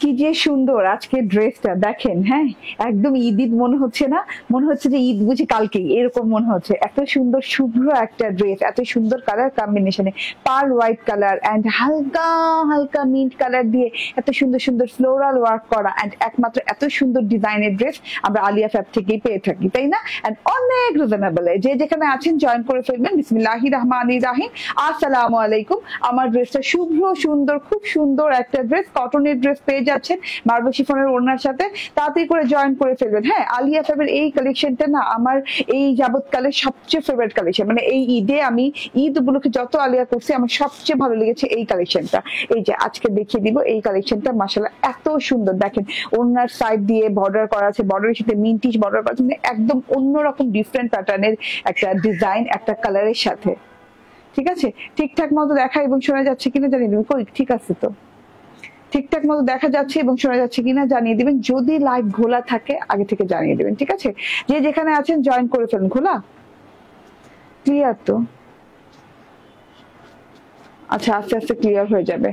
কি যে সুন্দর আজকে ড্রেসটা দেখেন। হ্যাঁ, একদম ঈদ ঈদ মনে হচ্ছে না, মনে হচ্ছে যে ঈদ বুঝি কালকেই, এরকম মনে হচ্ছে। এত সুন্দর শুভ্র একটা ড্রেস, এত সুন্দর কালার কম্বিনেশনে, পার্ল হোয়াইট কালার অ্যান্ড হালকা হালকা মিন্ট কালার দিয়ে এত সুন্দর সুন্দর ফ্লোরাল ওয়ার্ক করা অ্যান্ড একমাত্র এত সুন্দর ডিজাইনের ড্রেস আমরা আলিয়া ফ্যাব থেকেই পেয়ে থাকি, তাই না? অ্যান্ড অনেক রিজনেবল। যে যেখানে আছেন জয়েন করে ফেলবেন। বিসমিল্লাহির রহমানির রহিম। আসসালামু আলাইকুম। আমার ড্রেসটা শুভ্র সুন্দর, খুব সুন্দর একটা ড্রেস, কটনের ড্রেস পেয়ে যাচ্ছেন মার্বেল শিফনের ওড়নার সাথে। তাড়াতাড়ি করে জয়েন করে ফেলবেন। হ্যাঁ, আলিয়া ফ্যাবের এই কালেকশনটা না আমার এই যাবৎকালের সবচেয়ে ফেভারিট কালেকশন। মানে এই ঈদে আমি ঈদ উপলক্ষে যত আলিয়া করছি আমার সবচেয়ে ভালো লেগেছে এই কালেকশনটা। এই যে আজকে দেখিয়ে দিব এই কালেকশনটা, মাশাআল্লাহ এত সুন্দর। দেখেন ওড়নার সাইড দিয়ে বর্ডার করা আছে, বর্ডারের সাথে মিন্টিশ বর্ডার করা আছে, মানে একদম অন্যরকম ডিফারেন্ট প্যাটার্নের একটা ডিজাইন একটা কালারের সাথে। ঠিক আছে, ঠিকঠাক মতো দেখা এবং শোনা যাচ্ছে কিনা জানিয়ে দিবেন। কই ঠিক আছে তো, ঠিকঠাক মতো দেখা যাচ্ছে এবং শোনা যাচ্ছে কিনা জানিয়ে দিবেন। যদি লাইভ ঘোলা থাকে আগে থেকে জানিয়ে দিবেন। ঠিক আছে, যে যেখানে আছেন জয়েন করে ফেলুন। খোলা ক্লিয়ার তো? আচ্ছা, আস্তে আস্তে ক্লিয়ার হয়ে যাবে।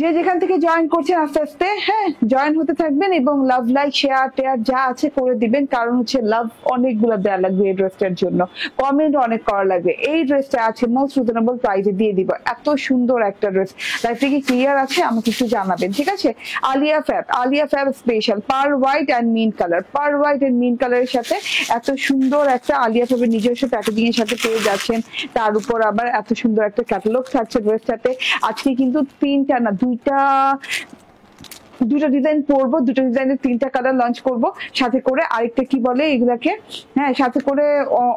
যে যেখান থেকে জয়েন করছেন আস্তে আস্তে হ্যাঁ জয়েন হতে থাকবেন এবং লাভ লাইক শেয়ার টেয়ার যা আছে করে দিবেন। কারণ হচ্ছে লাভ অনেকগুলো দেওয়া লাগবে এই ড্রেসটার জন্য, কমেন্ট অনেক করা লাগবে। এই ড্রেসটা আছে মোস্ট রিজনেবল প্রাইসে দিয়ে দিব। এত সুন্দর একটা ড্রেস। লাইফটা কি ক্লিয়ার আছে আমাকে একটু জানাবেন। ঠিক আছে, Alia fab special pearl white and mint colour, pearl white and mint কালারের সাথে এত সুন্দর একটা আলিয়া ফ্যাবের নিজস্ব প্যাকেজিং এর সাথে পেয়ে যাচ্ছেন। তার উপর আবার এত সুন্দর একটা ক্যাটালগ থাকছে ড্রেসটাতে। আজকে কিন্তু তিনটা না দুইটা ডিজাইন পরবো, দুটো ডিজাইনের তিনটা কালার লঞ্চ করব। সাথে করে আরেকটা কি বলে এগুলাকে, হ্যাঁ সাথে করে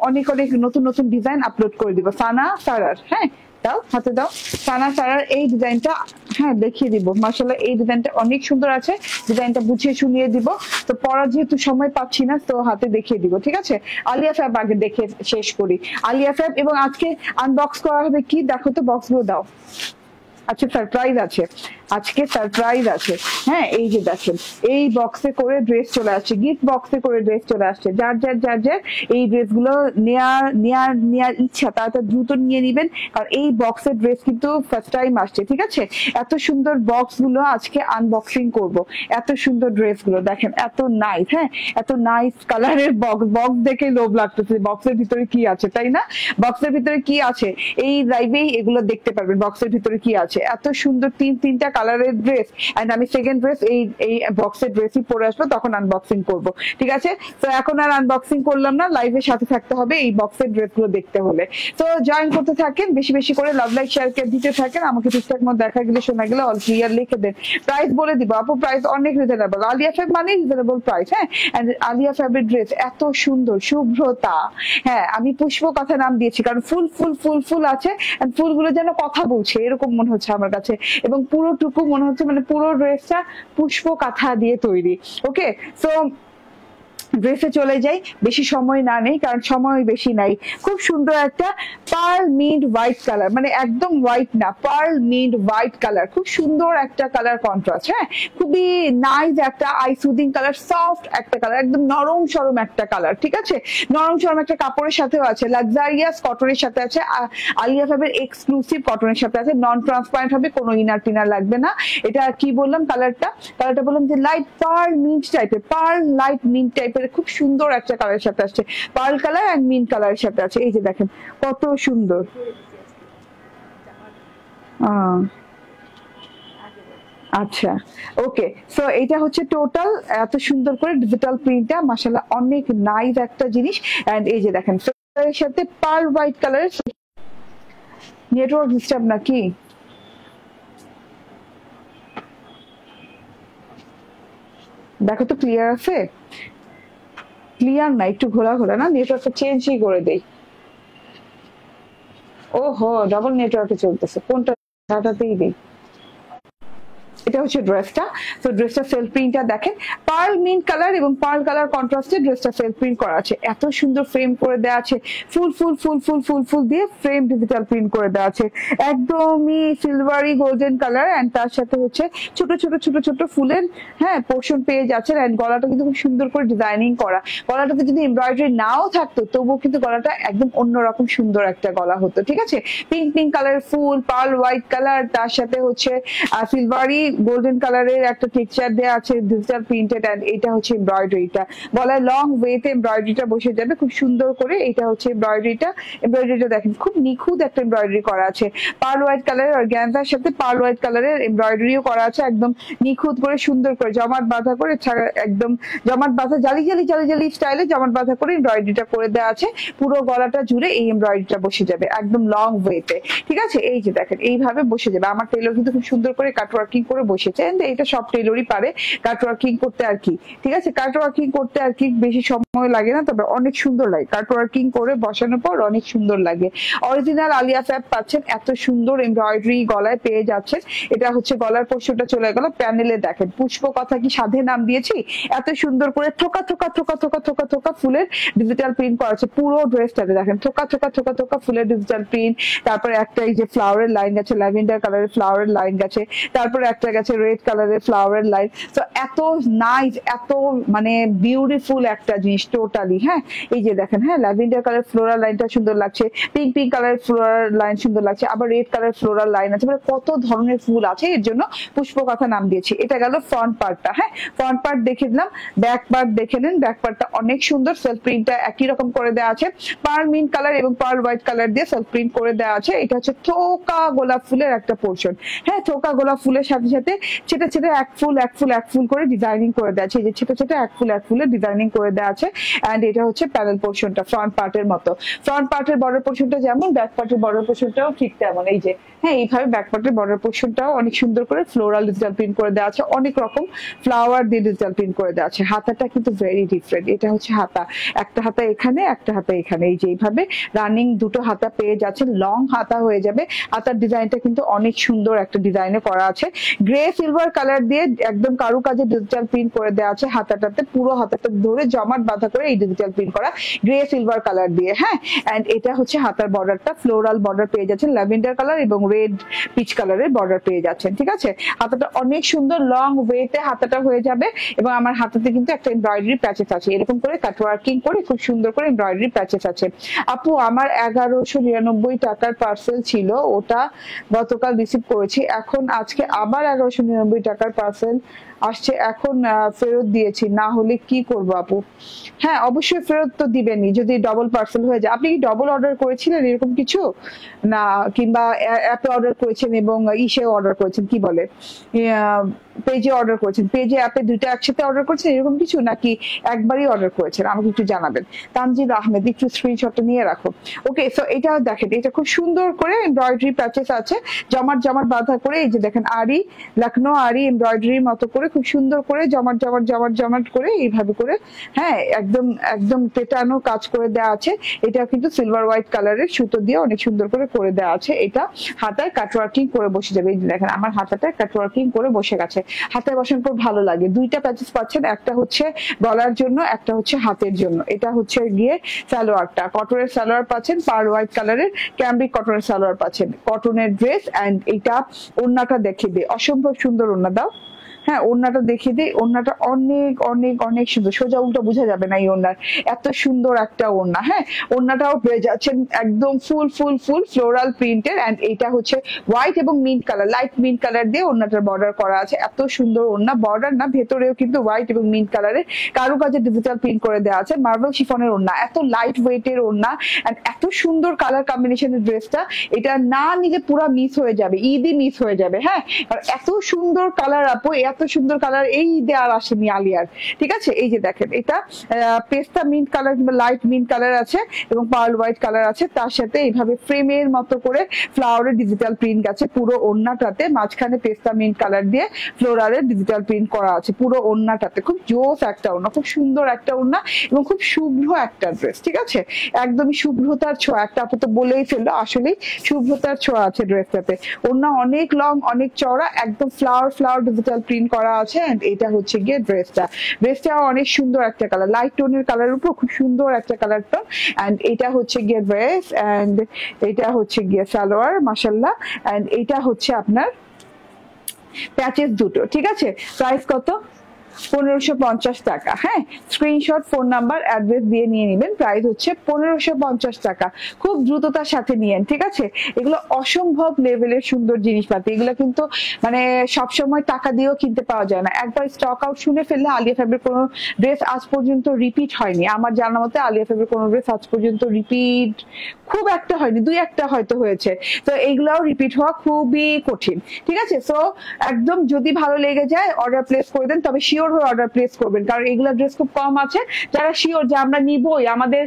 অনেক অনেক নতুন নতুন ডিজাইন আপলোড করে দিব। সানা সারার, হ্যাঁ দাও হাতে দাও, সানা সারার এই ডিজাইনটা হ্যাঁ দেখিয়ে দিব। মাশাআল্লাহ এই ডিজাইনটা অনেক সুন্দর আছে, ডিজাইনটা বুঝিয়ে শুনিয়ে দিব। তো পড়ার যেহেতু সময় পাচ্ছি না তো হাতে দেখিয়ে দিব। ঠিক আছে, আলিয়া ফ্যাব আগে দেখে শেষ করি। আলিয়া ফ্যাব এবং আজকে আনবক্স করা হবে কি দেখো তো, বক্সগুলো দাও। আচ্ছা সারপ্রাইজ আছে, আজকে সারপ্রাইজ আছে। হ্যাঁ এই যে দেখেন এই বক্সে করে ড্রেস চলে আসছে, গিফট বক্সে করে ড্রেস চলে আসছে। যার এই ড্রেসগুলো নেয়ার ইচ্ছা তারা দ্রুত নিয়ে নিবেন, কারণ এই বক্সের ড্রেস কিন্তু ফার্স্ট টাইম আসছে। ঠিক আছে, এত সুন্দর বক্স গুলো আজকে আনবক্সিং করব। এত সুন্দর ড্রেস গুলো দেখেন, এত নাইস। হ্যাঁ, এত নাইস কালারের বক্স দেখে লোভ লাগতেছে বক্সের ভিতরে কি আছে, তাই না? বক্সের ভিতরে কি আছে এই লাইভেই এগুলো দেখতে পারবেন, বক্সের ভিতরে কি আছে। এত সুন্দর তিনটা কালারের ড্রেস এন্ড আমি সেকেন্ড ড্রেস এই বক্সের ড্রেসই পরে আসবো, তখন আনবক্সিং করব। ঠিক আছে, তো এখন আর আনবক্সিং করলাম না, লাইভের সাথে থাকতে হবে এই বক্সের ড্রেস গুলো দেখতে হলে। তো জয়েন করতে থাকেন, বেশি বেশি করে লাভ লাইক শেয়ার কে দিতে থাকেন। আমাকে ঠিকঠাক মতো দেখা গেলে শোনা গেলে অল ক্লিয়ার লিখে দেন। প্রাইস বলে দিব আপু, প্রাইস অনেক রিজনেবল। আলিয়া ফ্যাব মানে রিজনেবল প্রাইস। হ্যাঁ, এন্ড আলিয়া ফ্যাবের ড্রেস এত সুন্দর শুভ্রতা। হ্যাঁ, আমি পুষ্প কথা নাম দিয়েছি কারণ ফুল ফুল ফুল ফুল আছে, এন্ড ফুলগুলো যেন কথা বলছে এরকম মনে হচ্ছে আমার কাছে। এবং পুরোটুকু মনে হচ্ছে মানে পুরো ড্রেসটা পুষ্প কাঁথা দিয়ে তৈরি। ওকে, সো ড্রেসে চলে যাই, বেশি সময় না নেই কারণ সময় বেশি নাই। খুব সুন্দর একটা পার্ল মিন্ট হোয়াইট কালার, মানে একদম হোয়াইট না, পার্ল মিন্ট হোয়াইট কালার, খুব সুন্দর একটা কালার কন্ট্রাস্ট। হ্যাঁ, খুবই নাইস একটা আই সুদিং কালার, সফট একটা কালার, একদম নরম সরম একটা কালার। ঠিক আছে, নরম সরম একটা কাপড়ের সাথেও আছে, লাক্সারিয়াস কটনের সাথে আছে, আলিয়া ফ্যাবের এক্সক্লুসিভ কটনের সাথে আছে। নন ট্রান্সপারেন্ট হবে, কোনো ইনার টিনার লাগবে না। এটা কি বললাম কালারটা বললাম যে লাইট পার্ল মিন্ট টাইপের, পার্ল লাইট মিন্ট টাইপের খুব সুন্দর একটা কালারের সাথে আসছে, পার্ল কালার এন্ড মিন্ট কালারের সাথে আছে। এই যে দেখেন কত সুন্দর। আচ্ছা ওকে, সো এটা হচ্ছে টোটাল এত সুন্দর করে ডিজিটাল প্রিন্টটা, মাশাআল্লাহ অনেক নাইস একটা জিনিস। এন্ড এই যে দেখেন এর সাথে পার্ল হোয়াইট কালারের। নেটওয়ার্ক ডিস্টার্ব নাকি? দেখো তো ক্লিয়ার আছে? ক্লিয়ার না, একটু ঘোরা ঘোরা না, নেটওয়ার্কটা চেঞ্জই করে দেই। ওহো, ডাবল নেটওয়ার্কে চলতেছে, কোনটা ডাটাতেই দেই। এটা হচ্ছে ড্রেসটা। তো ড্রেসটা সেলফ প্রিন্টটা দেখেন, পার্ল মিন্ট কালার এবং পার্ল কালার কন্ট্রাস্টে ড্রেসটা সেলফ প্রিন্ট করা আছে। এত সুন্দর ফ্রেম করে দেওয়া আছে, ফুল ফুল ফুল ফুল ফুল ফুল দিয়ে ফ্রেম ডিজিটাল প্রিন্ট করে দেওয়া আছে, একদমই সিলভারি গোল্ডেন কালার। এন্ড তার সাথে হচ্ছে ছোট ছোট ছোট ছোট ফুলের হ্যাঁ পোর্শন পেয়ে যাচ্ছে। এন্ড গলাটা কিন্তু খুব সুন্দর করে ডিজাইনিং করা। গলাটাতে যদি এমব্রয়ডারি নাও থাকতো তবুও কিন্তু গলাটা একদম অন্যরকম সুন্দর একটা গলা হতো। ঠিক আছে, পিঙ্ক পিঙ্ক কালার ফুল, পার্ল হোয়াইট কালার, তার সাথে হচ্ছে সিলভারি গোল্ডেন কালারের একটা টেক্সচার দেওয়া আছে ডিজিটাল প্রিন্টেড, এন্ড এটা হচ্ছে এমব্রয়ডারিটা, গলায় লং ওয়েতে এমব্রয়ডারিটা বসে যাবে খুব সুন্দর করে। এটা হচ্ছে এমব্রয়ডারিটা দেখেন খুব নিখুঁত একটা এমব্রয়ডারি করা আছে, পার্ল হোয়াইট কালারের অর্গানজার সাথে পার্ল হোয়াইট কালারের এমব্রয়ডারিও করা আছে, একদম নিখুঁত করে সুন্দর করে জমাট বাঁধা করে, একদম জমাট বাঁধা জালি জালি স্টাইলে জমাট বাঁধা করে এমব্রয়ডারিটা করে দেওয়া আছে। পুরো গলাটা জুড়ে এই এমব্রয়ডারিটা বসে যাবে একদম লং ওয়েতে, ঠিক আছে। এই যে দেখেন এইভাবে বসে যাবে। আমার টেলর কিন্তু খুব সুন্দর করে কাট ওয়ার্কিং করে বসেছে, এটা সব টেলরই পারে কাট ওয়ার্কিং করতে আর কি, ঠিক আছে। কাট ওয়ার্কিং করতে আর কি বেশি সময় লাগে না, তবে অনেক সুন্দর লাগে কাট ওয়ার্কিং করে বসানোর পর, অনেক সুন্দর লাগে। অরিজিনাল আলিয়া ফ্যাব পাচ্ছেন, এত সুন্দর এমব্রয়ডারি গলায় পেয়ে যাচ্ছেন। এটা হচ্ছে গলার পোর্শনটা চলে গেল। প্যানেলে দেখেন পুষ্প কথা কি সাধে নাম দিয়েছি, এত সুন্দর করে থোকা থোকা থোকা থোকা থোকা থোকা ফুলের ডিজিটাল প্রিন্ট করা আছে পুরো ড্রেসটাতে। দেখেন থোকা থোকা থোকা থোকা ফুলের ডিজিটাল প্রিন্ট, তারপরে একটা এই যে ফ্লাওয়ারের লাইন গেছে, ল্যাভেন্ডার কালারের ফ্লাওয়ারের লাইন গেছে, তারপরে একটা গেছে রেড কালারের ফ্লাওয়ারের লাইন। তো এত নাইস, এত মানে বিউটিফুল একটা জিনিস টোটালি। হ্যাঁ এই যে দেখেন, হ্যাঁ ল্যাভেন্ডার কালার ফ্লোরাল লাইনটা সুন্দর লাগছে, পিঙ্ক কালারের ফ্লোরাল লাইন সুন্দর লাগছে, আবার রেড কালার ফ্লোরাল লাইন আছে, মানে কত ধরনের ফুল আছে, এর জন্য পুষ্পকথা নাম দিয়েছি। এটা গেল ফ্রন্ট পার্টটা। হ্যাঁ ফ্রন্ট পার্ট দেখে দিলাম, ব্যাক পার্ট দেখে নেন। ব্যাক পার্টটা অনেক সুন্দর, সেলফ প্রিন্টটা একই রকম করে দেওয়া আছে, পার্ল মিন্ট কালার এবং পার্ল হোয়াইট কালার দিয়ে সেলফ প্রিন্ট করে দেওয়া আছে। এটা হচ্ছে থোকা গোলাপ ফুলের একটা পোর্শন। হ্যাঁ থোকা গোলাপ ফুলের সাথে সাথে ছেটে ছেটে এক ফুল করে ডিজাইনিং করে দেওয়া আছে, এই যে ছেটে ছেটে এক ফুলের ডিজাইনিং করে দেওয়া আছে। এন্ড এটা হচ্ছে প্যানেল পোর্শনটা ফ্রন্ট পার্টের মতো। ফ্রন্ট পার্টের বর্ডার পোর্শনটা যেমন, ব্যাক পার্টের বর্ডার পোর্শনটাও ঠিক তেমন। এই যে হ্যাঁ এইভাবে ব্যাক পার্টের বর্ডার পোর্শনটাও অনেক সুন্দর করে ফ্লোরাল ডিজিটাল প্রিন্ট করে দেওয়া আছে, অনেক রকম ফ্লাওয়ার দিয়ে ডিজিটাল প্রিন্ট করে দেওয়া আছে। হাতাটা কিন্তু ভেরি ডিফারেন্ট, এটা হচ্ছে হাতা, একটা হাতা এখানে একটা হাতা এখানে, এই যে এইভাবে রানিং দুটো হাতা পেয়ে যাচ্ছে, লং হাতা হয়ে যাবে। হাতার ডিজাইনটা কিন্তু অনেক সুন্দর একটা ডিজাইনে করা আছে, গ্রে সিলভার কালার দিয়ে একদম কারুকাজে ডিজিটাল প্রিন্ট করে দেওয়া আছে। হাতাটাতে পুরো হাতাটা ধরে জমাট বাঁধা করে এই ডিজিটাল প্রিন্ট করা গ্রে সিলভার কালার দিয়ে। হ্যাঁ এন্ড এটা হচ্ছে হাতার বর্ডারটা, ফ্লোরাল বর্ডার পেয়ে যাচ্ছেন, ল্যাভেন্ডার কালার এবং রেড পিচ কালারের বর্ডার পেয়ে যাচ্ছেন, ঠিক আছে। হাতাটা অনেক সুন্দর লং ওয়েতে হাতাটা হয়ে যাবে, এবং আমার হাতাতে কিন্তু একটা এমব্রয়ডারি প্যাচেস আছে, এরকম করে কাট ওয়ার্কিং করে খুব সুন্দর করে এমব্রয়ডারি প্যাচেস আছে। আপু আমার 1199 টাকার পার্সেল ছিল, ওটা গতকাল রিসিভ করেছি, এখন আজকে আবার 1199 টাকার পার্সেল আসছে, এখন ফেরত দিয়েছি, না হলে কি করবো আপু? হ্যাঁ অবশ্যই ফেরত তো দিবেনই যদি ডবল পার্সেল হয়ে যায়। আপনি কি ডবল অর্ডার করেছিলেন এরকম কিছু, না কিংবা অ্যাপে অর্ডার করেছেন এবং ইসে অর্ডার করেছেন, কি বলে পেজে অর্ডার করেছেন, পেজে অ্যাপে দুইটা একসাথে অর্ডার করেছেন এরকম কিছু, নাকি একবারই অর্ডার করেছেন? আমাকে একটু জানাবেন। তানজিদ আহমেদ একটু স্ক্রিনশটটা নিয়ে রাখো। ওকে সো এটা দেখেন, এটা খুব সুন্দর করে এমব্রয়ডারি প্যাচেস আছে, জমাট জমাট বাঁধা করে, এই যে দেখেন আরি লখনৌ আরি এমব্রয়ডারির মতো করে খুব সুন্দর করে জমাট জমাট জমাট জমাট করে এইভাবে করে, হ্যাঁ একদম একদম পেটানো কাজ করে দেওয়া আছে। এটা কিন্তু সিলভার হোয়াইট কালারের সুতো দিয়ে অনেক সুন্দর করে দেওয়া আছে। এটা হাতায় কাট ওয়ার্কিং করে বসে যাবে, এই যে দেখেন আমার হাতাটা কাট ওয়ার্কিং করে বসে গেছে। হাতায় বসানোর পর ভালো লাগে। দুইটা প্যাচেস পাচ্ছেন, একটা হচ্ছে গলার জন্য, একটা হচ্ছে হাতের জন্য। এটা হচ্ছে গিয়ে সালোয়ারটা, কটনের সালোয়ার পাচ্ছেন, পার্ল হোয়াইট কালারের ক্যামব্রিক কটনের সালোয়ার পাচ্ছেন, কটনের ড্রেস। এন্ড এটা ওড়নাটা দেখে দে, অসম্ভব সুন্দর ওড়না দাও। হ্যাঁ ওড়নাটা দেখিয়ে দিই, ওড়নাটা অনেক অনেক অনেক সুন্দর, সোজা উল্টা বোঝা যাবে না এই ওড়নার, এত সুন্দর একটা ওড়না। হ্যাঁ ওড়নাটাও পেয়ে যাচ্ছেন একদম ফুল ফুল ফুল ফ্লোরাল প্রিন্টের। এন্ড এটা হচ্ছে হোয়াইট এবং mint colour, light mint colour দিয়ে ওড়নাটার বর্ডার করা আছে। এত সুন্দর ওড়না, বর্ডার না ভেতরেও কিন্তু হোয়াইট এবং মিন্ট কালারের কারুকাজে ডিজিটাল প্রিন্ট করে দেওয়া আছে। মার্বেল শিফনের ওড়না, এত লাইট ওয়েটের ওড়না, এন্ড এত সুন্দর কালার কম্বিনেশনের ড্রেসটা, এটা না নিলে পুরো মিস হয়ে যাবে, ঈদই মিস হয়ে যাবে। হ্যাঁ আর এত সুন্দর কালার আপু, এত সুন্দর কালার এই ঈদে আর আসেনি আলিয়ার, ঠিক আছে। এই যে দেখেন এটা পেস্তা মিন্ট কালার কিংবা লাইট মিন্ট কালার আছে এবং পার্ল হোয়াইট কালার আছে, তার সাথে এইভাবে ফ্রেমের মতো করে ফ্লাওয়ারের ডিজিটাল প্রিন্ট আছে পুরো ওড়নাটাতে, মাঝখানে পেস্তা মিন্ট কালার দিয়ে ফ্লোরালের ডিজিটাল প্রিন্ট করা আছে পুরো ওড়নাটাতে। খুব জোস একটা ওড়না, খুব সুন্দর একটা ওড়না এবং খুব শুভ্র একটা ড্রেস, ঠিক আছে। একদমই শুভ্রতার ছোঁয়া, একটা আপু তো বলেই ফেললো, আসলেই শুভ্রতার ছোঁয়া আছে ড্রেসটাতে। ওড়না অনেক লং, অনেক চওড়া, একদম ফ্লাওয়ার ফ্লাওয়ার ডিজিটাল প্রিন্ট করা আছে। এন্ড এটা হচ্ছে গিয়ে ড্রেসটা অনেক সুন্দর একটা কালার, লাইট টোনের কালার উপর খুব সুন্দর একটা কালার টোন। এন্ড এটা হচ্ছে গিয়ে ড্রেস, এন্ড এটা হচ্ছে গিয়ে সালোয়ার, মাশাআল্লাহ। এন্ড এটা হচ্ছে আপনার প্যাচেস দুটো, ঠিক আছে। প্রাইস কত? 1550 টাকা। হ্যাঁ, স্ক্রিনশট, ফোন নাম্বার, অ্যাড্রেস দিয়ে নিয়ে নেবেন। প্রাইস হচ্ছে 1550 টাকা। খুব দ্রুততার সাথে নিয়েন, ঠিক আছে? এগুলো অসম্ভব লেভেলের সুন্দর জিনিসপাতি। এগুলো কিন্তু মানে সবসময় টাকা দিয়েও কিনতে পাওয়া যায় না। একবার স্টক আউট শুনে ফেললে আলিয়া ফ্যাবের কোনো ড্রেস আজ পর্যন্ত রিপিট হয়নি। আমার জানা মতে আলিয়া ফ্যাবের কোনো ড্রেস আজ পর্যন্ত রিপিট খুব একটা হয়নি, দুই একটা হয়তো হয়েছে। তো এইগুলাও রিপিট হওয়া খুবই কঠিন, ঠিক আছে? সো একদম যদি ভালো লেগে যায় অর্ডার প্লেস করে দেন, তবে শিওর হয়ে অর্ডার প্লেস করবেন, কারণ এগুলা ড্রেস খুব কম আছে। যারা শিওর যে আমরা নিবই, আমাদের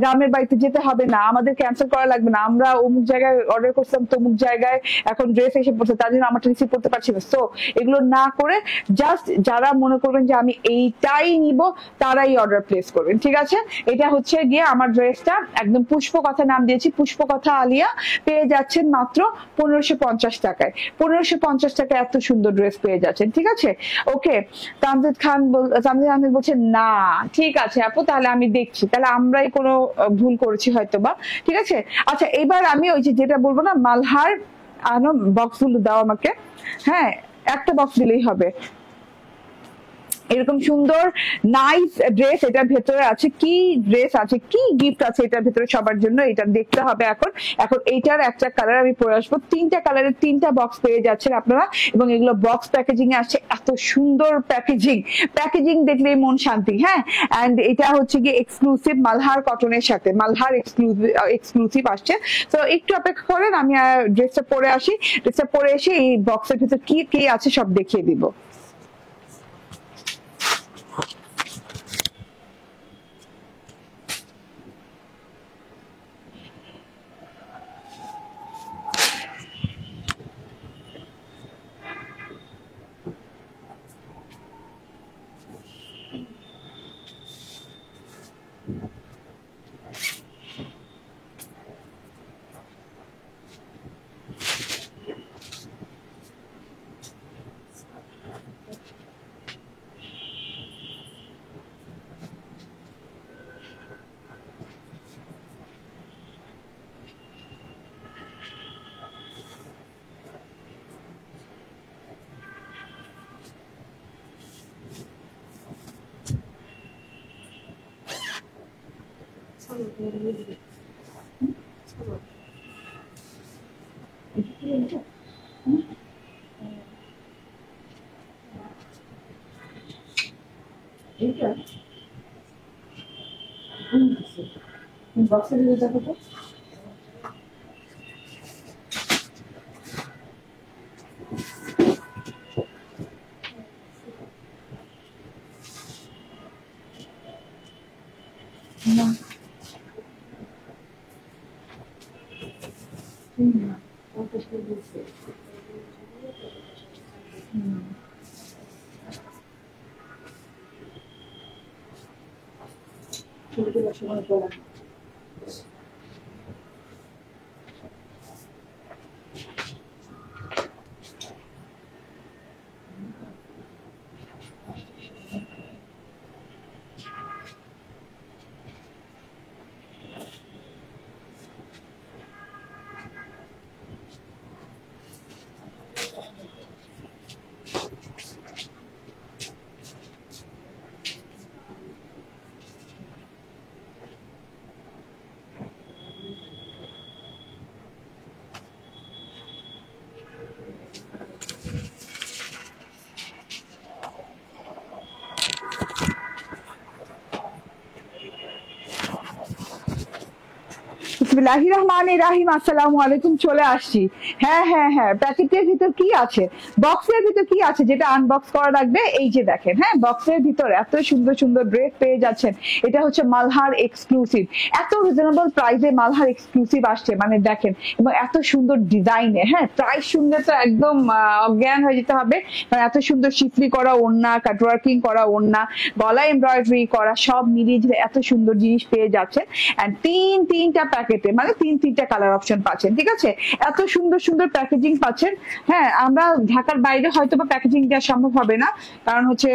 গ্রামের বাড়িতে যেতে হবে না, আমাদের ক্যান্সেল করা লাগবে না, আমরা অমুক জায়গায় অর্ডার করছিলাম তমুক জায়গায় এখন ড্রেস এসে পড়ছে, তার জন্য আমারটা রিসিভ করতে পারছি না। সো এগুলো না করে জাস্ট যারা মনে করবেন যে আমি এইটাই নিব তারাই অর্ডার প্লেস করবেন, ঠিক আছে? এটা হচ্ছে গিয়ে আমার ড্রেসটা, একদম পুষ্পকথা নাম দিয়েছি, পুষ্পকথা আলিয়া। পেয়ে যাচ্ছেন মাত্র 1550 টাকায়। 1550 টাকায় এত সুন্দর ড্রেস পেয়ে যাচ্ছেন, ঠিক আছে? ওকে, তামজিদ আহমেদ বলছেন না, ঠিক আছে আপু, তাহলে আমি দেখছি, তাহলে আমরাই কোনো ভুল করেছি হয়তো বা, ঠিক আছে? আচ্ছা, এবার আমি ওই যেটা বলবো না, মালহার আনো বক্স গুলো দাও আমাকে। হ্যাঁ, একটা বক্স দিলেই হবে। এরকম সুন্দর নাইস ড্রেস এটার ভেতরে আছে। কি ড্রেস আছে, কি গিফট আছে এটার ভেতরে সবার জন্য, এটা দেখতে হবে। এখন এইটার একটা কালার আমি পরে আসবো। 3টা কালারের 3টা বক্স পেয়ে যাচ্ছেন আপনারা, এবং এগুলো বক্স প্যাকেজিং এ আসছে। এত সুন্দর প্যাকেজিং দেখলেই মন শান্তি। হ্যাঁ, এন্ড এটা হচ্ছে গিয়ে এক্সক্লুসিভ মালহার কটনের সাথে, মালহার এক্সক্লুসিভ আসছে। তো একটু অপেক্ষা করেন, আমি ড্রেসটা পরে আসি। ড্রেসটা পরে এসে এই বক্সের ভিতরে কি কি আছে সব দেখিয়ে দিব। বক্সের ভিতরে দেখো তো। বিসমিল্লাহির রহমানির রহিম, আসসালামু আলাইকুম। চলে আসছি। হ্যাঁ হ্যাঁ হ্যাঁ, প্যাকেটের ভিতর কি আছে, বক্সের ভিতর কি আছে যেটা আনবক্স করা লাগবে, এই যে দেখেন। হ্যাঁ, বক্সের ভিতর এত সুন্দর সুন্দর ড্রেস পেয়ে যাচ্ছেন। এটা হচ্ছে মালহার এক্সক্লুসিভ। এত রিজনেবল প্রাইসে মালহার এক্সক্লুসিভ আসছে, মানে দেখেন, এবং এত সুন্দর ডিজাইনে। হ্যাঁ, প্রাইস শুনলে তো একদম অজ্ঞান হয়ে যেতে হবে, কারণ এত সুন্দর শিফলি করা ওড়না, কাটওয়ার্কিং করা ওড়না, গলা এমব্রয়ডারি করা, সব মিলিয়ে এত সুন্দর জিনিস পেয়ে যাচ্ছেন। এন্ড তিনটা প্যাকেটে ড্রেসে, মানে তিনটা কালার অপশন পাচ্ছেন, ঠিক আছে। এত সুন্দর সুন্দর প্যাকেজিং পাচ্ছেন। হ্যাঁ, আমরা ঢাকার বাইরে হয়তো বা প্যাকেজিং দেওয়া সম্ভব হবে না, কারণ হচ্ছে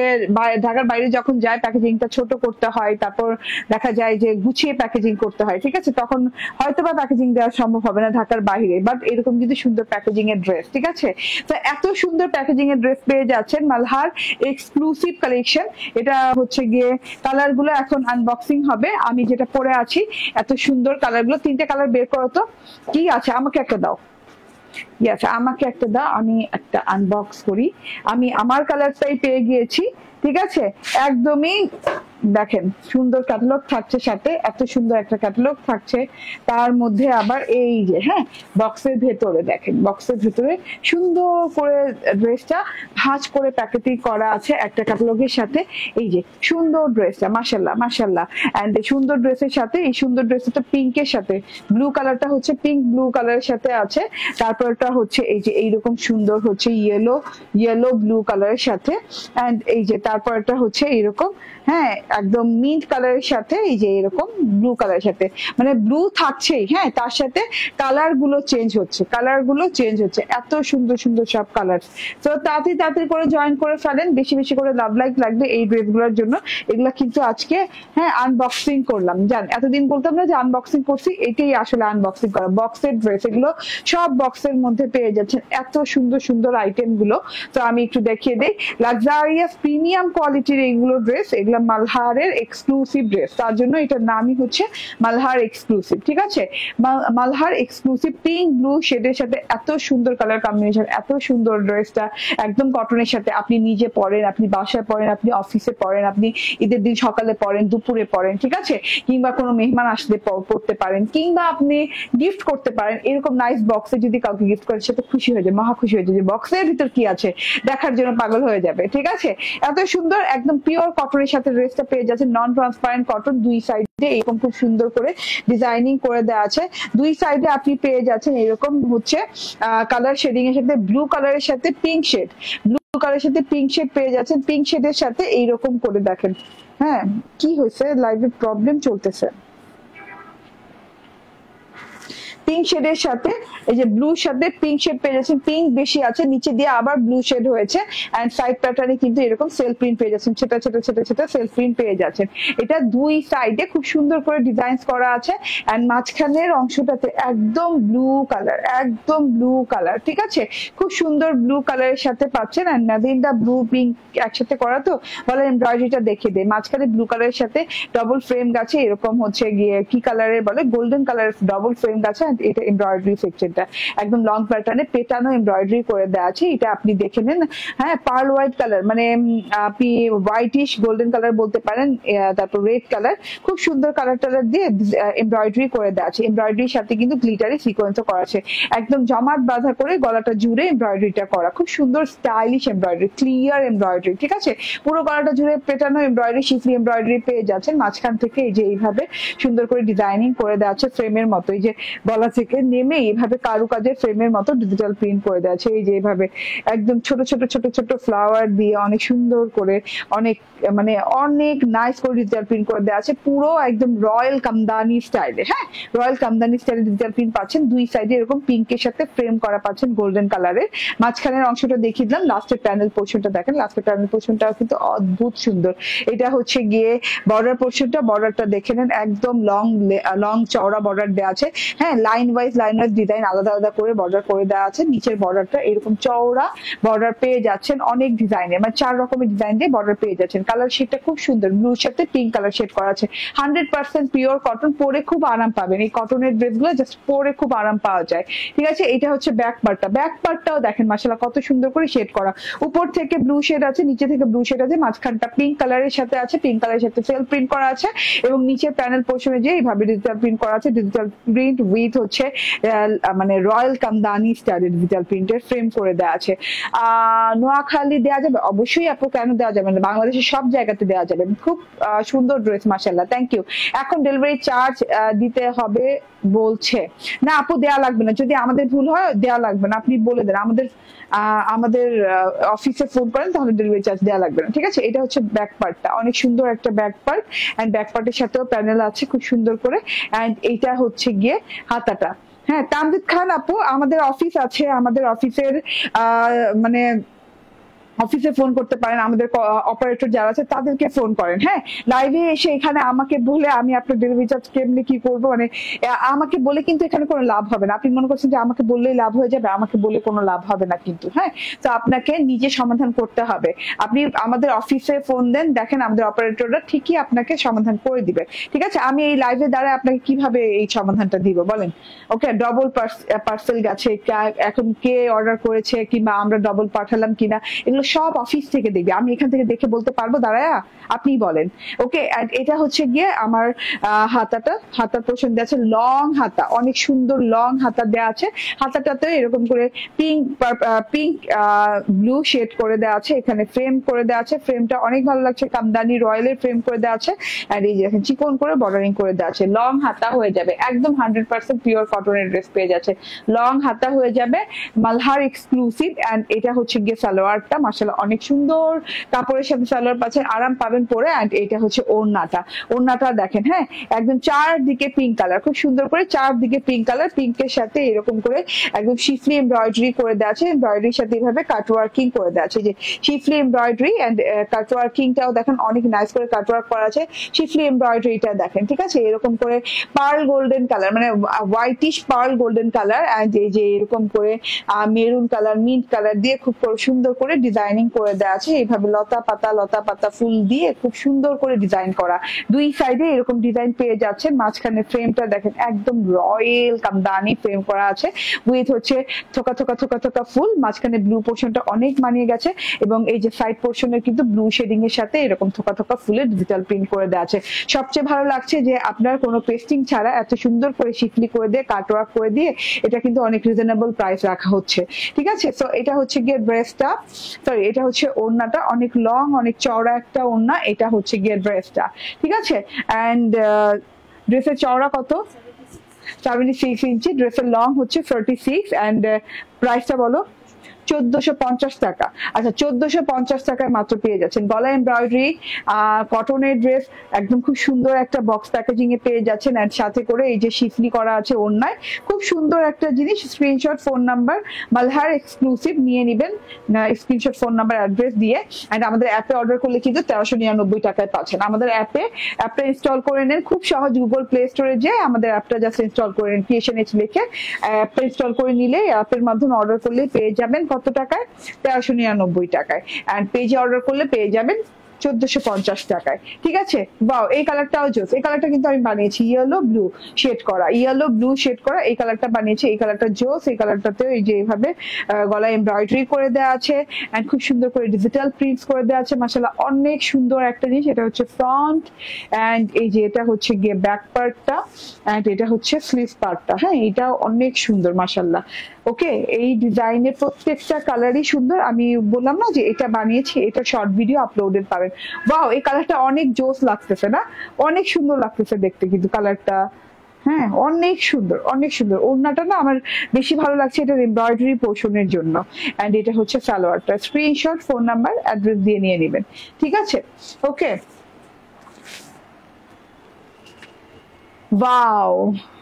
ঢাকার বাইরে যখন যায় প্যাকেজিংটা ছোট করতে হয়, তারপর দেখা যায় যে গুছিয়ে প্যাকেজিং করতে হয়, ঠিক আছে, তখন হয়তো বা প্যাকেজিং দেওয়া সম্ভব হবে না ঢাকার বাইরে। বাট এরকম কিন্তু সুন্দর প্যাকেজিং এর ড্রেস, ঠিক আছে। তো এত সুন্দর প্যাকেজিং এর ড্রেস পেয়ে যাচ্ছেন মালহার এক্সক্লুসিভ কালেকশন। এটা হচ্ছে গিয়ে কালার গুলো এখন আনবক্সিং হবে। আমি যেটা পরে আছি, এত সুন্দর কালার গুলো, তিনটে কালার বের করো তো, কি আছে আমাকে একটা দাও, আমাকে একটা দাও, আমি একটা আনবক্স করি। আমি আমার কালারটাই পেয়ে গিয়েছি, ঠিক আছে। একদমই দেখেন সুন্দর ক্যাটালগ থাকছে সাথে, এত সুন্দর একটা ক্যাটালগ থাকছে, তার মধ্যে আবার এই যে হ্যাঁ বক্সের ভেতরে দেখেন, বক্সের ভেতরে সুন্দর করে ড্রেসটা ভাঁজ করে প্যাকেটিং করা আছে একটা ক্যাটালগের সাথে। এই যে সুন্দর ড্রেসটা, মাশাল্লাহ মাশাল্লাহ। এন্ড সুন্দর ড্রেসের সাথে এই সুন্দর ড্রেসটা পিঙ্কের সাথে, ব্লু কালারটা হচ্ছে পিঙ্ক ব্লু কালারের সাথে আছে, তারপরটা হচ্ছে এই যে এইরকম সুন্দর হচ্ছে ইয়েলো ব্লু কালারের সাথে, এন্ড এই যে তারপরটা হচ্ছে এইরকম হ্যাঁ একদম মিন্ট কালারের সাথে, এই যে এরকম ব্লু কালারের সাথে, মানে ব্লু থাকছেই, হ্যাঁ তার সাথে কালার গুলো চেঞ্জ হচ্ছে, এত সুন্দর সুন্দর সব কালার। তো তাড়াতাড়ি করে জয়েন করে ফেলেন, বেশি বেশি করে লাভ লাইক লাগবে এই ড্রেস গুলোর জন্য। এগুলা কিন্তু আজকে হ্যাঁ আনবক্সিং করলাম, জান এতদিন বলতাম না যে আনবক্সিং করছি, এটাই আসলে আনবক্সিং করা। বক্সের ড্রেস এগুলো সব বক্সের মধ্যে পেয়ে যাচ্ছেন, এত সুন্দর সুন্দর আইটেম গুলো। তো আমি একটু দেখিয়ে দিই, লাক্সারিয়াস প্রিমিয়াম কোয়ালিটির এইগুলো ড্রেস, এগুলো মালহারের এক্সক্লুসিভ ড্রেস, তার জন্য এটার নামই হচ্ছে মালহার এক্সক্লুসিভ, ঠিক আছে। মালহার এক্সক্লুসিভ পিঙ্ক ব্লু শেডের সাথে এত সুন্দর কালার কম্বিনেশন, এত সুন্দর ড্রেসটা একদম কটনের সাথে, আপনি নিজে পরেন, আপনি বাসায় পরেন, আপনি অফিসে পরেন, আপনি ঈদের দিন সকালে পরেন, দুপুরে পরেন, ঠিক আছে, কিংবা কোনো মেহমান আসলে পড়তে পারেন, কিংবা আপনি গিফট করতে পারেন। এরকম নাইস বক্সে যদি কাউকে গিফট করে সে তো খুশি হয়ে যায়, মহা খুশি হয়ে যায় যে বক্সের ভিতর কি আছে দেখার জন্য পাগল হয়ে যাবে, ঠিক আছে। এত সুন্দর একদম পিওর কটনের সাথে ড্রেসটা পেয়ে যাচ্ছে, নন ট্রান্সপারেন্ট কটন, দুই সাইডে এরকম খুব সুন্দর করে ডিজাইনিং করে দেওয়া আছে। দুই সাইডে আপনি পেয়ে যাচ্ছেন এরকম হচ্ছে কালার শেডিং এর সাথে ব্লু কালারের সাথে পিঙ্ক শেড, ব্লু কালারের সাথে পিঙ্ক শেড পেয়ে যাচ্ছেন, পিঙ্ক শেডের সাথে এইরকম করে দেখেন। হ্যাঁ কি হয়েছে, লাইভে প্রবলেম চলতেছে। পিঙ্ক শেডের সাথে এই যে ব্লুর সাথে পিঙ্ক শেড পেয়ে যাচ্ছেন, পিঙ্ক বেশি আছে, নিচে দিয়ে আবার ব্লু শেড হয়েছে, এন্ড সাইড প্যাটার্নে কিন্তু এরকম সেলফ প্রিন্ট পেয়ে যাচ্ছেন, ছোট ছোট ছোট ছোট সেলফ প্রিন্ট পেয়ে যাচ্ছেন। এটা দুই সাইডে খুব সুন্দর করে ডিজাইন করা আছে, এন্ড মাঝখানের অংশটাতে একদম ব্লু কালার, ঠিক আছে, খুব সুন্দর ব্লু কালারের সাথে পাচ্ছেন। এন্ড নাদিনটা ব্লু পিঙ্ক একসাথে করা, তো বলে এমব্রয়ডারিটা দেখে দেয়, মাঝখানে ব্লু কালারের সাথে ডবল ফ্রেম গাছে, এরকম হচ্ছে গিয়ে কি কালারের বলে, গোল্ডেন কালারের ডবল ফ্রেম গাছে। এটা এমব্রয়ডারি সেকশনটা একদম লং প্যাটার্নে পেটানো এমব্রয়ডারি করে দেওয়া আছে, এটা আপনি দেখে নেন। হ্যাঁ পার্ল হোয়াইট কালার, মানে আপনি হোয়াইটিশ গোল্ডেন কালার বলতে পারেন, তারপর রেড কালার, খুব সুন্দর কালার টালার দিয়ে এমব্রয়ডারি করে দেওয়া আছে। এমব্রয়ডারির সাথে কিন্তু গ্লিটারি সিকোয়েন্সও করা আছে, একদম জমাট বাঁধা করে গলাটা জুড়ে এমব্রয়ডারিটা করা, খুব সুন্দর স্টাইলিশ এমব্রয়ডারি, ক্লিয়ার এমব্রয়ডারি, ঠিক আছে। পুরো গলাটা জুড়ে পেটানো এমব্রয়ডারি, শিফলি এমব্রয়ডারি পেয়ে যাচ্ছেন। মাঝখান থেকে এই যে এইভাবে সুন্দর করে ডিজাইনিং করে দেওয়া আছে ফ্রেমের মতো, এই যে গলা থেকে নেমে এইভাবে কারুকাজের ফ্রেমের মতো ডিজিটাল প্রিন্ট করে দেওয়া আছে। এই যে এইভাবে একদম ছোট ছোট ছোট ছোট ফ্লাওয়ার দিয়ে অনেক সুন্দর করে অনেক নাইস করে ডিজিটাল প্রিন্ট করে দেওয়া আছে, পুরো একদম রয়্যাল কামদানি স্টাইলে। হ্যাঁ রয়্যাল কামদানি স্টাইলে ডিজিটাল প্রিন্ট পাচ্ছেন, দুই সাইডে এরকম পিঙ্কের সাথে ফ্রেম করা পাচ্ছেন গোল্ডেন কালারের। মাঝখানের অংশটা দেখিয়ে দিলাম, লাস্টের প্যানেল পোর্শনটা দেখেন, লাস্টের প্যানেল পোর্শনটাও কিন্তু অদ্ভুত সুন্দর। এটা হচ্ছে গিয়ে বর্ডার পোর্শনটা, বর্ডারটা দেখে নেন, একদম লং চওড়া বর্ডার দেওয়া আছে। হ্যাঁ লাইন ওয়াইজ ডিজাইন আলাদা আলাদা করে বর্ডার করে দেওয়া আছে। নিচের বর্ডারটা এরকম চওড়া বর্ডার পেয়ে যাচ্ছেন, অনেক ডিজাইনের, মানে 4 রকমের ডিজাইন দিয়ে বর্ডার পেয়ে যাচ্ছেন। কালার শেডটা খুব সুন্দর, ব্লুর সাথে পিঙ্ক কালার শেড করা আছে। 100% পিওর কটন, পরে খুব আরাম পাবেন। এই কটনের ড্রেসগুলো জাস্ট পরে খুব আরাম পাওয়া যায়, ঠিক আছে। এটা হচ্ছে ব্যাক পার্টটাও দেখেন মাশাআল্লাহ কত সুন্দর করে শেড করা, উপর থেকে ব্লু শেড আছে, নিচে থেকে ব্লু শেড আছে, মাঝখানটা পিঙ্ক কালারের সাথে আছে, পিঙ্ক কালারের সাথে সেলফ প্রিন্ট করা আছে, এবং নিচের প্যানেল পোর্শনে যে এইভাবে ডিজিটাল প্রিন্ট করা আছে, ডিজিটাল প্রিন্ট উইথ হচ্ছে মানে রয়্যাল কামদানি স্টাইলের ডিজিটাল প্রিন্টের ফ্রেম করে দেওয়া আছে। নোয়াখালী দেওয়া যাবে? অবশ্যই আপু, কেন দেওয়া যাবে না, বাংলাদেশের সব জায়গাতে দেওয়া যাবে। খুব সুন্দর ড্রেস, মাশাআল্লাহ, থ্যাংক ইউ। এখন ডেলিভারি চার্জ দিতে হবে বলছে। না আপু, দেওয়া লাগবে না, যদি আমাদের ভুল হয় দেওয়া লাগবে না, আপনি বলে দেন আমাদের অফিসে ফোন করেন, তাহলে ডেলিভারি চার্জ দেওয়া লাগবে না, ঠিক আছে। এটা হচ্ছে ব্যাক পার্টটা, অনেক সুন্দর একটা ব্যাক পার্ট, এন্ড ব্যাক পার্টের সাথেও প্যানেল আছে খুব সুন্দর করে, এন্ড এইটা হচ্ছে গিয়ে হাতাটা। হ্যাঁ, তামজিদ খান আপু, আমাদের অফিস আছে, আমাদের অফিসের মানে অফিসে ফোন করতে পারেন, আমাদের অপারেটর যারা আছে তাদেরকে ফোন করেন। হ্যাঁ, লাইভে এসে এখানে আমাকে বলে আমি আপনার ডেলিভারি চার্জ কেমনি কি করবো, মানে আমাকে বলে কিন্তু এখানে কোনো লাভ হবে না। আপনি মনে করছেন যে আমাকে বললেই লাভ হয়ে যাবে, আমাকে বলে কোনো লাভ হবে না কিন্তু। হ্যাঁ, তো আপনাকে নিজে সমাধান করতে হবে। আপনি আমাদের অফিসে ফোন দেন, দেখেন আমাদের অপারেটররা ঠিকই আপনাকে সমাধান করে দিবে, ঠিক আছে। আমি এই লাইভে দ্বারা আপনাকে কিভাবে এই সমাধানটা দিব বলেন? ওকে, ডবল পার্সেল গেছে, এখন কে অর্ডার করেছে, কিংবা আমরা ডবল পাঠালাম কিনা, এগুলো সব অফিস থেকে দেখবে, আমি এখান থেকে দেখে বলতে পারবো? দাঁড়ায়া আপনি বলেন। ওকে, এটা হচ্ছে গিয়ে আমার হাতার পোর্শন দেওয়া আছে, লং হাতা, অনেক সুন্দর লং হাতা দেওয়া আছে। হাতাটাতে এরকম করে পিঙ্ক ব্লু শেড করে দেওয়া আছে, এখানে ফ্রেম করে দেওয়া আছে, ফ্রেমটা অনেক ভালো লাগছে, কামদানি রয়্যালের ফ্রেম করে দেওয়া আছে, আর এই যে চিকন করে বর্ডারিং করে দেওয়া আছে। লং হাতা হয়ে যাবে, একদম 100% পিওর কটনের ড্রেস পেয়ে যাচ্ছে, লং হাতা হয়ে যাবে, মালহার এক্সক্লুসিভ। এন্ড এটা হচ্ছে গিয়ে সালোয়ারটা, মাশাআল্লাহ অনেক সুন্দর কাপড়ের সাথে সালোয়ার পাচ্ছেন, আরাম পাবেন পরে। এন্ড এটা হচ্ছে ওড়নাটা দেখেন, হ্যাঁ, একদম চারদিকে পিঙ্ক কালার, খুব সুন্দর করে চারদিকে পিঙ্ক কালার, পিঙ্কের সাথে এরকম করে একদম শিফলি এমব্রয়ডারি করে দেওয়া আছে, এমব্রয়ডারির সাথে এইভাবে কাটওয়ার্কিং করে দেওয়া আছে, যে শিফলি এমব্রয়ডারি এন্ড কাটওয়ার্কিংটাও দেখেন অনেক নাইস করে কাটওয়ার্ক করা আছে, শিফলি এমব্রয়ডারিটা দেখেন, ঠিক আছে। এরকম করে পার্ল গোল্ডেন কালার, মানে whitish pearl golden colour, and এই যে এরকম করে মেরুন কালার, মিন্ট কালার দিয়ে খুব সুন্দর করে ডিজাইনিং করে দেওয়া আছে, এইভাবে লতা পাতা ফুল দিয়ে খুব সুন্দর করে ডিজাইন করা, দুই সাইডে এরকম ডিজাইন পেয়ে যাচ্ছেন। মাঝখানে ফ্রেমটা দেখেন একদম রয়্যাল কামদানি ফ্রেম করা আছে, উইথ হচ্ছে থোকা থোকা ফুল, মাঝখানে ব্লু পোর্শনটা অনেক মানিয়ে গেছে, এবং এই যে সাইড পোর্শনের কিন্তু ব্লু শেডিং এর সাথে এরকম থোকা ফুলের ডিজিটাল প্রিন্ট করে দেওয়া আছে। সবচেয়ে ভালো লাগছে যে আপনার কোনো পেস্টিং ছাড়া এত সুন্দর করে শিফলি করে দিয়ে কাটওয়ার্ক করে দিয়ে এটা কিন্তু অনেক রিজনেবল প্রাইস রাখা হচ্ছে, ঠিক আছে। তো এটা হচ্ছে গিয়ে ড্রেসটা, সরি এটা হচ্ছে ওড়নাটা, অনেক লং অনেক চওড়া একটা ওড়না, এটা হচ্ছে গিয়ে ড্রেসটা, ঠিক আছে। এন্ড ড্রেসের চওড়া কত? 76 ইঞ্চি, ড্রেসের লং হচ্ছে 46, এন্ড প্রাইসটা বলো? 1450 টাকা। আচ্ছা, 1450 টাকায় মাত্র পেয়ে যাচ্ছেন। গলা এমব্রয়ডারি কটনের ড্রেস, একদম খুব সুন্দর একটা বক্স প্যাকেজিং এ পেয়ে যাচ্ছেন, এর সাথে করে এই যে শিফলি করা আছে ওড়নায়, খুব সুন্দর একটা জিনিস। Screenshot, phone number, Malhar exclusive নিয়ে নিবেন, স্ক্রিনশট, ফোন নাম্বার, অ্যাড্রেস দিয়ে, এন্ড আমাদের অ্যাপে অর্ডার করলে কিন্তু 1399 টাকায় পাচ্ছেন। আমাদের অ্যাপটা ইনস্টল করে নেন, খুব সহজ, গুগল প্লে স্টোরে যে আমাদের অ্যাপটা জাস্ট ইনস্টল করে নেন, PSNH লিখে অ্যাপটা ইনস্টল করে নিলে অ্যাপের মাধ্যমে অর্ডার করলে পেয়ে যাবেন কত টাকায়? 1399 টাকায়। এন্ড পেজে অর্ডার করলে পেয়ে যাবেন 1450 টাকায়, ঠিক আছে। বাও, এই কালারটাও জোস, এই কালারটা কিন্তু আমি বানিয়েছি, ইয়েলো ব্লু শেড করা, এই কালারটা বানিয়েছি, এই কালারটা জোস। এই কালারটাতে এই যে এইভাবে গলায় এমব্রয়ডারি করে দেওয়া আছে, এন্ড খুব সুন্দর করে ডিজিটাল প্রিন্টস করে দেওয়া আছে, মাশাআল্লাহ অনেক সুন্দর একটা জিনিস। এটা হচ্ছে ফ্রন্ট, এন্ড এই যে এটা হচ্ছে গিয়ে ব্যাক পার্টটা, এন্ড এটা হচ্ছে স্লিভ পার্টটা। হ্যাঁ, এটা অনেক সুন্দর মাশাআল্লাহ। ওকে, এই ডিজাইনের প্রত্যেকটা কালারই সুন্দর। আমি বললাম না যে এটা বানিয়েছি, এটা শর্ট ভিডিও আপলোডেড পাবেন। ওয়াও, এই কালারটা অনেক জোস লাগতেছে না? অনেক সুন্দর লাগতেছে দেখতে কিন্তু কালারটা। হ্যাঁ, অনেক সুন্দর, অনেক সুন্দর। ওড়নাটা না আমার বেশি ভালো লাগছে এটার এমব্রয়ডারি পোর্শনের জন্য। এন্ড এটা হচ্ছে সালোয়ারটা। স্ক্রিনশট, ফোন নাম্বার, অ্যাড্রেস দিয়ে নিয়ে নেবেন, ঠিক আছে। ওকে, ওয়াও,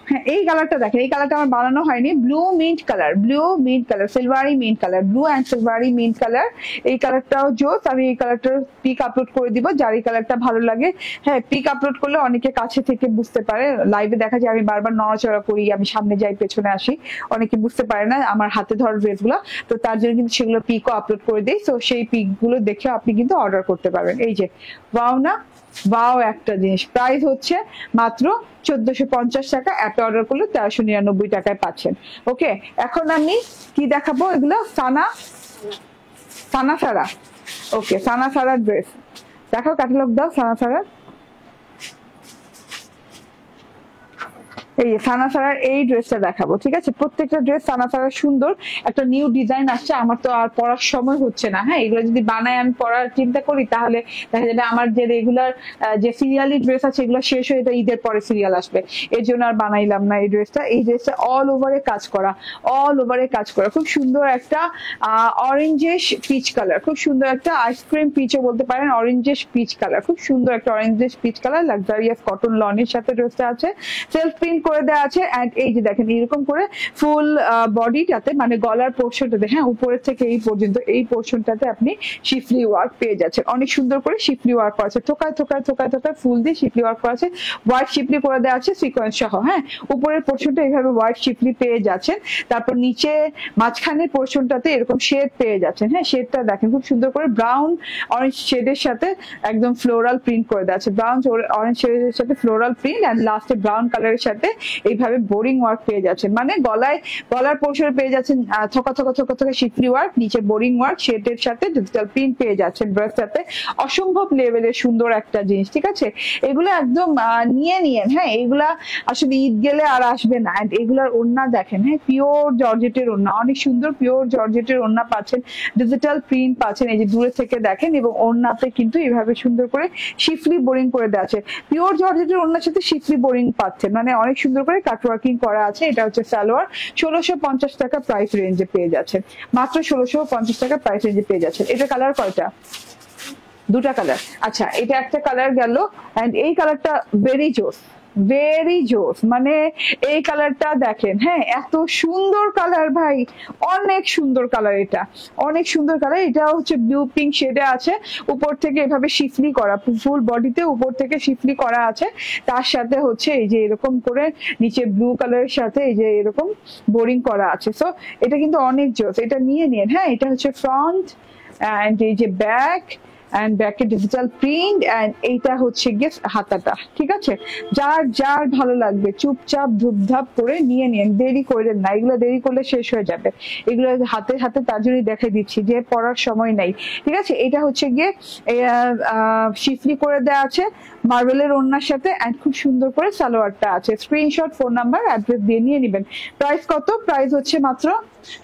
হ্যাঁ এই কালারটা দেখেন, এই কালারটা আমার বানানো হয়নি, blue mint colour, silvery mint colour, blue and silvery mint colour. এই কালারটাও জোস, আমি এই কালারটার পিক আপলোড করে দিব, যার এই কালারটা ভালো লাগে। হ্যাঁ, পিক আপলোড করলে অনেকে কাছে থেকে বুঝতে পারে, লাইভে দেখা যায় আমি বারবার নড়াচড়া করি, আমি সামনে যাই পেছনে আসি, অনেকে বুঝতে পারে না আমার হাতে ধর ড্রেসগুলো, তো তার জন্য কিন্তু সেগুলো পিকও আপলোড করে দিই। তো সেই পিকগুলো দেখে আপনি কিন্তু অর্ডার করতে পারবেন। এই যে ওয়াও না, ওয়াও একটা জিনিস। প্রাইস হচ্ছে মাত্র 1450 টাকা, অ্যাপে অর্ডার করলে 1399 টাকায় পাচ্ছেন। ওকে, এখন আমি কি দেখাবো? এগুলো সানা সারা। ওকে, সানা সারার ড্রেস দেখাও, ক্যাটালগ দাও সানা সারার। এই সানা সারার এই ড্রেসটা দেখাবো, ঠিক আছে? প্রত্যেকটা ড্রেস সানা সারার সুন্দর, একটা নিউ ডিজাইন আসছে, আমার তো আর পরার সময় হচ্ছে না। হ্যাঁ, এগুলো যদি বানায় আমি পরার চিন্তা করি তাহলে দেখা যাবে আমার যে রেগুলার যে সিরিয়ালি ড্রেস আছে এগুলো শেষ হয়ে যায়, ঈদের পরে সিরিয়াল আসবে, এর জন্য আর বানাইলাম না এই ড্রেসটা। এই ড্রেসটা অল ওভারে কাজ করা, অল ওভারে কাজ করা, খুব সুন্দর একটা অরেঞ্জেস পিচ কালার, খুব সুন্দর একটা আইসক্রিম পিচও বলতে পারেন, অরেঞ্জেস পিচ কালার, খুব সুন্দর একটা oranges peach colour, luxurious cotton লনের সাথে ড্রেসটা আছে, সেলফ প্রিন্ট করে দেওয়া আছে। এন্ড এই যে দেখেন এরকম করে ফুল বডিটাতে মানে গলার পোর্শনটাতে, হ্যাঁ উপরের থেকে এই পর্যন্ত এই পোর্শনটাতে আপনি শিফলি ওয়ার্ক পেয়ে যাচ্ছেন, অনেক সুন্দর করে শিফলি ওয়ার্ক করা আছে, থোকায় থোকায় থোকায় থোকায় ফুল দিয়ে শিফলি ওয়ার্ক করা আছে, হোয়াইট শিফলি করে দেওয়া আছে সিকোয়েন্স সহ। হ্যাঁ, উপরের পোর্শনটা এইভাবে হোয়াইট শিফলি পেয়ে যাচ্ছেন, তারপর নিচে মাঝখানের পোর্শনটাতে এরকম শেড পেয়ে যাচ্ছেন। হ্যাঁ, শেডটা দেখেন খুব সুন্দর করে ব্রাউন অরেঞ্জ শেডের সাথে একদম ফ্লোরাল প্রিন্ট করে দেওয়া আছে, ব্রাউন অরেঞ্জ শেডের সাথে ফ্লোরাল প্রিন্ট, এন্ড লাস্টে ব্রাউন কালারের সাথে এইভাবে বোরিং ওয়ার্ক পেয়ে যাচ্ছেন, মানে গলার পোর্শনে পেয়ে যাচ্ছেন থোকা থোকা থোকা থোকা শিফলি ওয়ার্ক, নিচে বোরিং ওয়ার্ক, শেডের সাথে ডিজিটাল প্রিন্ট পেয়ে যাচ্ছেন ড্রেসটাতে। অসম্ভব লেভেলের সুন্দর একটা জিনিস, ঠিক আছে? এগুলো একদম নিয়ে নিয়েন। হ্যাঁ, এগুলা আসলে ঈদ গেলে আর আসবে না। এন্ড এগুলার ওড়না দেখেন, হ্যাঁ পিওর জর্জেটের ওড়না, অনেক সুন্দর পিওর জর্জেটের ওড়না পাচ্ছেন, ডিজিটাল প্রিন্ট পাচ্ছেন, এই যে দূরে থেকে দেখেন, এবং ওড়নাতে কিন্তু এইভাবে সুন্দর করে শিফলি বোরিং করে দেওয়া আছে, পিওর জর্জেটের ওড়নার সাথে শিফলি বোরিং পাচ্ছেন, মানে অনেক সুন্দর করে কাটওয়ার্কিং করা আছে। এটা হচ্ছে সালোয়ার, 1650 টাকা প্রাইস রেঞ্জে পেয়ে যাচ্ছেন, মাত্র 1650 টাকা প্রাইস রেঞ্জে পেয়ে যাচ্ছেন। এটা কালার কয়টা? দুটা কালার। আচ্ছা, এটা একটা কালার গেল, এন্ড এই কালারটা ভেরি জোস, ভেরি জোস, মানে এই কালারটা দেখেন, হ্যাঁ এত সুন্দর কালার ভাই, অনেক সুন্দর কালার, এটা অনেক সুন্দর কালার। এটা হচ্ছে ব্লু পিঙ্ক শেডে আছে, উপর থেকে এভাবে শিফলি করা, ফুল বডিতে উপর থেকে শিফলি করা আছে, তার সাথে হচ্ছে এই যে এরকম করে নিচে ব্লু কালারের সাথে এই যে এরকম বোরিং করা আছে। সো এটা কিন্তু অনেক জোস, এটা নিয়ে নিন। হ্যাঁ, এটা হচ্ছে ফ্রন্ট, এন্ড এই যে ব্যাক, এন্ড ব্যাকে ডিজিটাল প্রিন্ট, এন্ড এইটা হচ্ছে গিয়ে হাতাটা, ঠিক আছে? যার যার ভালো লাগবে চুপচাপ ধুপধাপ করে নিয়ে নিন, দেরি করেন না, এগুলো দেরি করলে শেষ হয়ে যাবে, এগুলো হাতে হাতে তার জন্যই দেখে দিচ্ছি যে পড়ার সময় নাই, ঠিক আছে? এটা হচ্ছে গিয়ে শিফলি করে দেওয়া আছে মার্বেলের ওড়নার সাথে, এন্ড খুব সুন্দর করে সালোয়ারটা আছে। স্ক্রিনশট, ফোন নাম্বার, অ্যাড্রেস দিয়ে নিয়ে নেবেন। প্রাইস কত? প্রাইস হচ্ছে মাত্র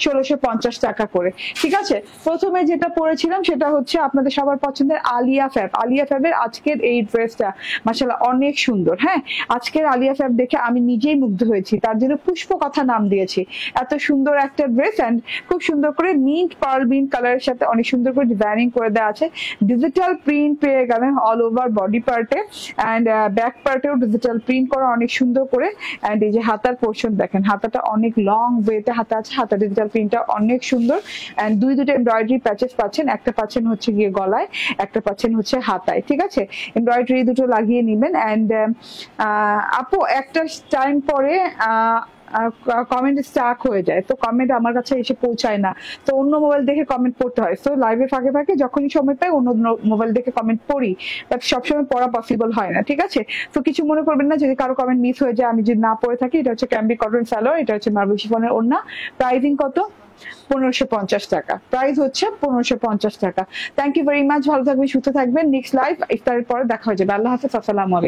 1650 টাকা করে, ঠিক আছে? প্রথমে যেটা পরেছিলাম সেটা হচ্ছে আপনাদের সবার পছন্দের আলিয়া ফ্যাব। আলিয়া ফ্যাবের আজকের এই ড্রেসটা মাশাআল্লাহ অনেক সুন্দর। হ্যাঁ, আজকের আলিয়া ফ্যাব দেখে আমি নিজেই মুগ্ধ হয়েছি, তার জন্য পুষ্প কথা নাম দিয়েছি। এত সুন্দর একটা ড্রেস, এন্ড খুব সুন্দর করে মিন্ট পার্ল বিন কালারের সাথে অনেক সুন্দর করে ডিজাইনিং করে দেওয়া আছে, ডিজিটাল প্রিন্ট পেয়ে গেলেন অল ওভার বডি পার্টে, এন্ড ব্যাক পার্টেও ডিজিটাল প্রিন্ট করা অনেক সুন্দর করে। এন্ড এই যে হাতার পোর্শন দেখেন, হাতাটা অনেক লং ওয়েতে হাতা আছে, হাতা ডিজিটাল প্রিন্টটা অনেক সুন্দর, এন্ড দুটো এমব্রয়ডারি প্যাচেস পাচ্ছেন, একটা পাচ্ছেন হচ্ছে গিয়ে গলায়, একটা পাচ্ছেন হচ্ছে হাতায়, ঠিক আছে? এমব্রয়ডারি দুটো লাগিয়ে নেবেন। এন্ড আপু একটা টাইম পরে কমেন্ট স্টাক হয়ে যায়, তো কমেন্ট আমার কাছে এসে পৌঁছায় না, তো অন্য মোবাইল দেখে কমেন্ট পড়তে হয়। তো লাইভে ফাঁকে ফাঁকে যখনই সময় পাই অন্য মোবাইল দেখে কমেন্ট পড়ি, বাট সবসময় পড়া পসিবল হয় না, ঠিক আছে? তো কিছু মনে করবেন না যদি কারো কমেন্ট মিস হয়ে যায়, আমি যদি না পড়ে থাকি। এটা হচ্ছে ক্যাম্বি কটন সালোয়ার, এটা হচ্ছে মার্বেল শিফনের ওড়না, প্রাইসিং কত? 1550 টাকা, প্রাইস হচ্ছে 1550 টাকা। থ্যাংক ইউ ভেরি মাচ, ভালো থাকবেন, সুস্থ থাকবেন। নেক্সট লাইভ ইফতারের পরে দেখা হয়ে যাবে। আল্লাহ হাফেজ, আসসালামু আলাইকুম।